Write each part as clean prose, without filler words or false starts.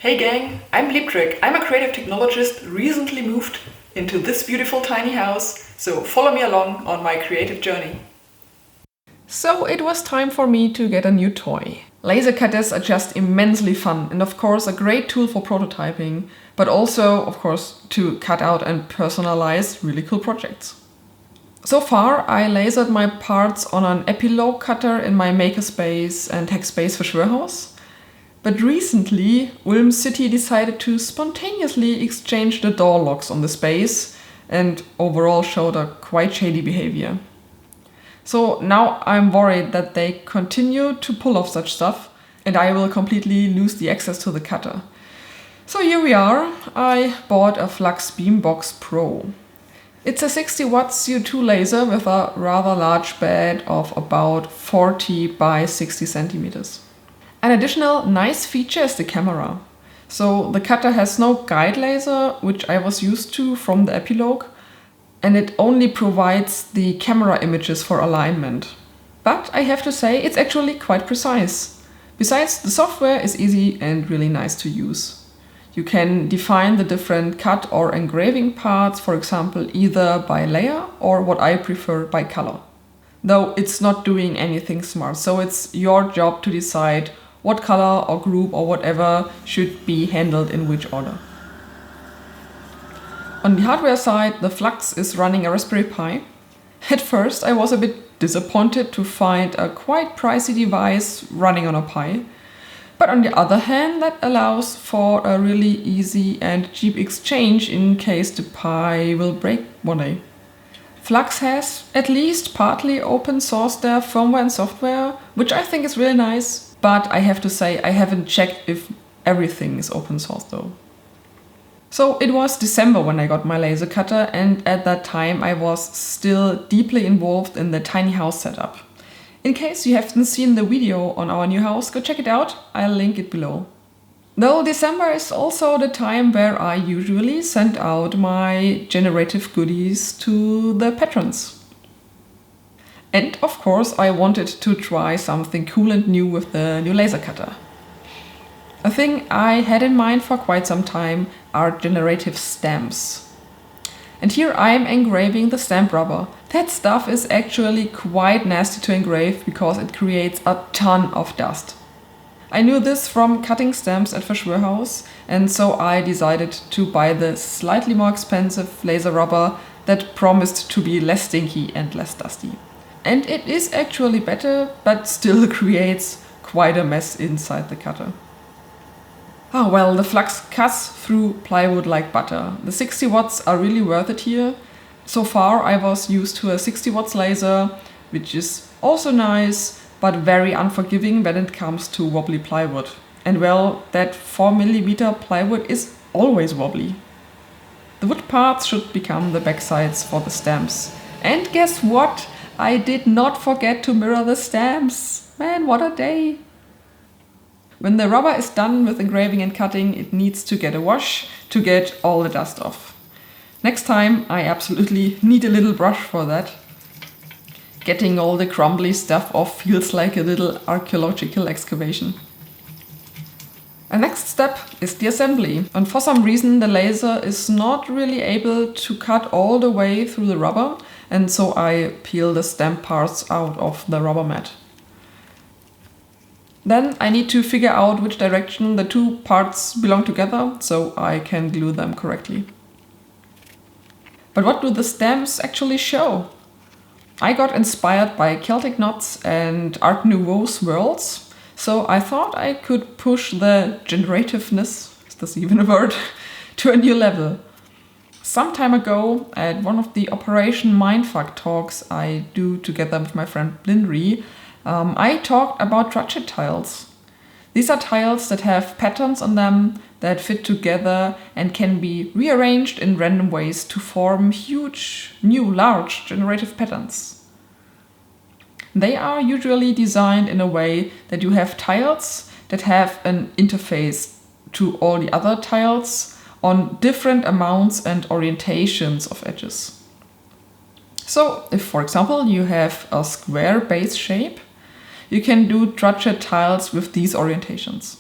Hey gang, I'm Liebtrick. I'm a creative technologist, recently moved into this beautiful tiny house, so follow me along on my creative journey. So it was time for me to get a new toy. Laser cutters are just immensely fun and of course a great tool for prototyping, but also of course to cut out and personalize really cool projects. So far I lasered my parts on an epilogue cutter in my makerspace and hackspace Verschwörhaus. But recently, Ulm City decided to spontaneously exchange the door locks on the space and overall showed a quite shady behavior. So now I'm worried that they continue to pull off such stuff and I will completely lose the access to the cutter. So here we are. I bought a Flux Beambox Pro. It's a 60 watt CO2 laser with a rather large bed of about 40 by 60 centimeters. An additional nice feature is the camera. So the cutter has no guide laser, which I was used to from the epilogue, and it only provides the camera images for alignment. But I have to say it's actually quite precise. Besides, the software is easy and really nice to use. You can define the different cut or engraving parts, for example, either by layer or what I prefer by color. Though it's not doing anything smart, so it's your job to decide what color or group or whatever should be handled in which order. On the hardware side, the Flux is running a Raspberry Pi. At first I was a bit disappointed to find a quite pricey device running on a Pi. But on the other hand, that allows for a really easy and cheap exchange in case the Pi will break one day. Flux has at least partly open sourced their firmware and software, which I think is really nice. But I have to say I haven't checked if everything is open source though. So it was December when I got my laser cutter, and at that time I was still deeply involved in the tiny house setup. In case you haven't seen the video on our new house, go check it out, I'll link it below. Though December is also the time where I usually send out my generative goodies to the patrons. And of course I wanted to try something cool and new with the new laser cutter. A thing I had in mind for quite some time are generative stamps. And here I am engraving the stamp rubber. That stuff is actually quite nasty to engrave because it creates a ton of dust. I knew this from cutting stamps at Verschwörhaus, and so I decided to buy the slightly more expensive laser rubber that promised to be less stinky and less dusty. And it is actually better, but still creates quite a mess inside the cutter. Oh well, the Flux cuts through plywood like butter. The 60 watts are really worth it here. So far I was used to a 60 watts laser, which is also nice, but very unforgiving when it comes to wobbly plywood. And well, that 4mm plywood is always wobbly. The wood parts should become the backsides for the stamps. And guess what? I did not forget to mirror the stamps. Man, what a day! When the rubber is done with engraving and cutting, it needs to get a wash to get all the dust off. Next time I absolutely need a little brush for that. Getting all the crumbly stuff off feels like a little archaeological excavation. A next step is the assembly, and for some reason the laser is not really able to cut all the way through the rubber, and so I peel the stamp parts out of the rubber mat. Then I need to figure out which direction the two parts belong together, so I can glue them correctly. But what do the stamps actually show? I got inspired by Celtic knots and Art Nouveau swirls, so I thought I could push the generativeness, is this even a word, to a new level. Some time ago, at one of the Operation Mindfuck talks I do together with my friend Blinry, I talked about trutchet tiles. These are tiles that have patterns on them that fit together and can be rearranged in random ways to form huge, new, large generative patterns. They are usually designed in a way that you have tiles that have an interface to all the other tiles on different amounts and orientations of edges. So if, for example, you have a square base shape, you can do trutchet tiles with these orientations.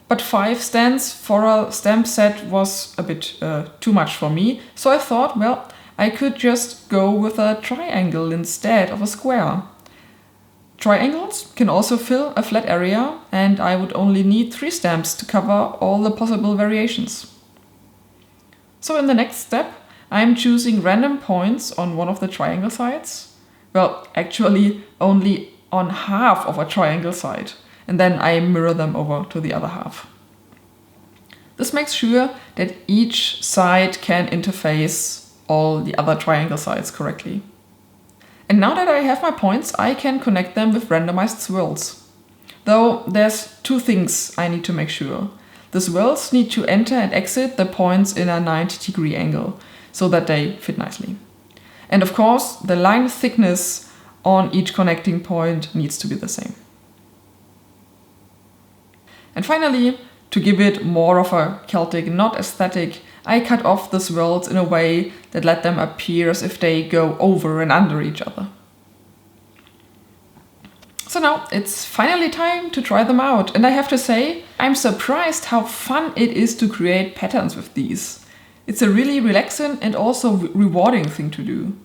But 5 stands for a stamp set was a bit too much for me, so I thought, well, I could just go with a triangle instead of a square. Triangles can also fill a flat area, and I would only need 3 stamps to cover all the possible variations. So in the next step, I'm choosing random points on one of the triangle sides. Well, actually only on half of a triangle side, and then I mirror them over to the other half. This makes sure that each side can interface all the other triangle sides correctly. And now that I have my points, I can connect them with randomized swirls. Though there's 2 things I need to make sure. The swirls need to enter and exit the points in a 90-degree angle, so that they fit nicely. And of course, the line thickness on each connecting point needs to be the same. And finally, to give it more of a Celtic knot aesthetic, I cut off the swirls in a way that let them appear as if they go over and under each other. So now it's finally time to try them out, and I have to say, I'm surprised how fun it is to create patterns with these. It's a really relaxing and also rewarding thing to do.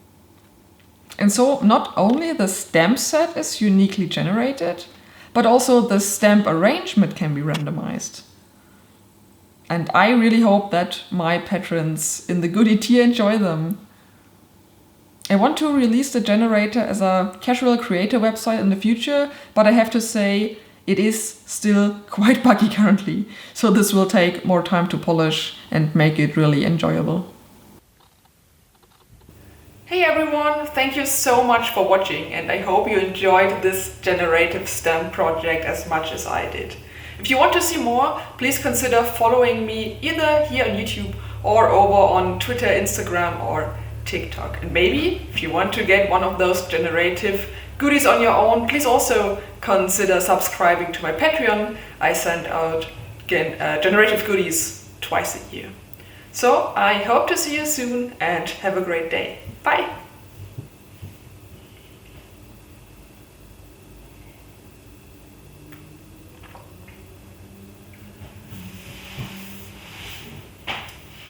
And so not only the stamp set is uniquely generated, but also the stamp arrangement can be randomized. And I really hope that my patrons in the goodie tier enjoy them. I want to release the generator as a casual creator website in the future, but I have to say it is still quite buggy currently, so this will take more time to polish and make it really enjoyable. Hey everyone, thank you so much for watching, and I hope you enjoyed this generative stamp project as much as I did. If you want to see more, please consider following me either here on YouTube or over on Twitter, Instagram or TikTok. And maybe if you want to get one of those generative goodies on your own, please also consider subscribing to my Patreon. I send out generative goodies twice a year. So I hope to see you soon and have a great day. Bye!